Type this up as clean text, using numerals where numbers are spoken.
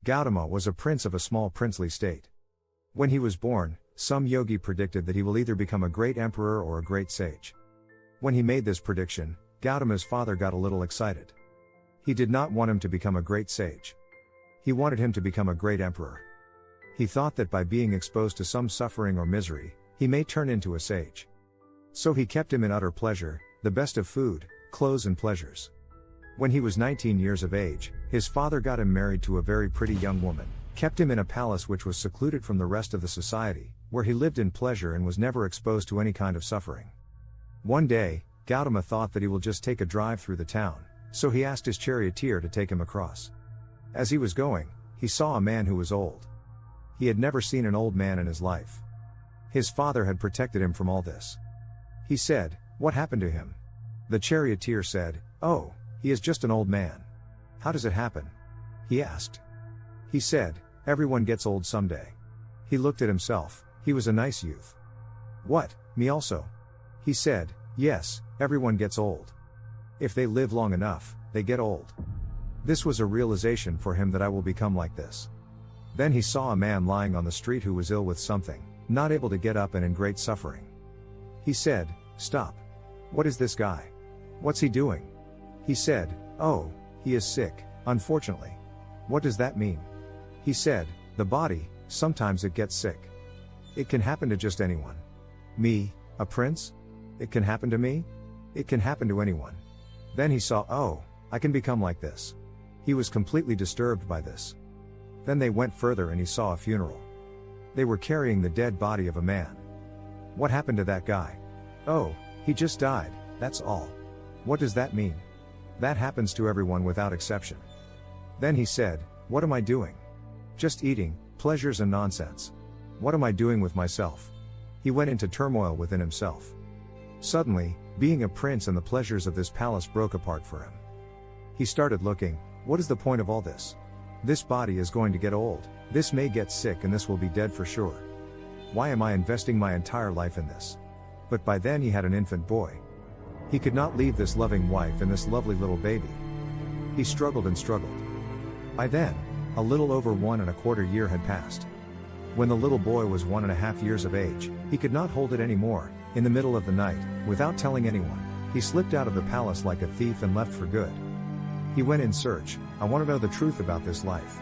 Gautama was a prince of a small princely state. When he was born, some yogi predicted that he will either become a great emperor or a great sage. When he made this prediction, Gautama's father got a little excited. He did not want him to become a great sage. He wanted him to become a great emperor. He thought that by being exposed to some suffering or misery, he may turn into a sage. So he kept him in utter pleasure, the best of food, clothes and pleasures. When he was 19 years of age, his father got him married to a very pretty young woman, kept him in a palace which was secluded from the rest of the society, where he lived in pleasure and was never exposed to any kind of suffering. One day, Gautama thought that he will just take a drive through the town, so he asked his charioteer to take him across. As he was going, he saw a man who was old. He had never seen an old man in his life. His father had protected him from all this. He said, "What happened to him?" The charioteer said, "Oh, he is just an old man." "How does it happen?" he asked. He said, "Everyone gets old someday." He looked at himself, he was a nice youth. "What, me also?" He said, "Yes, everyone gets old. If they live long enough, they get old." This was a realization for him that I will become like this. Then he saw a man lying on the street who was ill with something, not able to get up and in great suffering. He said, "Stop. What is this guy? What's he doing?" He said, "Oh, he is sick, unfortunately." "What does that mean?" He said, "The body, sometimes it gets sick. It can happen to just anyone. Me, a prince? It can happen to me? It can happen to anyone." Then he saw, "Oh, I can become like this." He was completely disturbed by this. Then they went further and he saw a funeral. They were carrying the dead body of a man. "What happened to that guy?" "Oh, he just died, that's all." "What does that mean?" "That happens to everyone without exception." Then he said, "What am I doing? Just eating, pleasures and nonsense. What am I doing with myself?" He went into turmoil within himself. Suddenly, being a prince and the pleasures of this palace broke apart for him. He started looking, what is the point of all this? This body is going to get old, this may get sick and this will be dead for sure. Why am I investing my entire life in this? But by then he had an infant boy. He could not leave this loving wife and this lovely little baby. He struggled and struggled. By then, a little over 1¼ year had passed. When the little boy was 1½ years of age, he could not hold it anymore. In the middle of the night, without telling anyone, he slipped out of the palace like a thief and left for good. He went in search, "I want to know the truth about this life.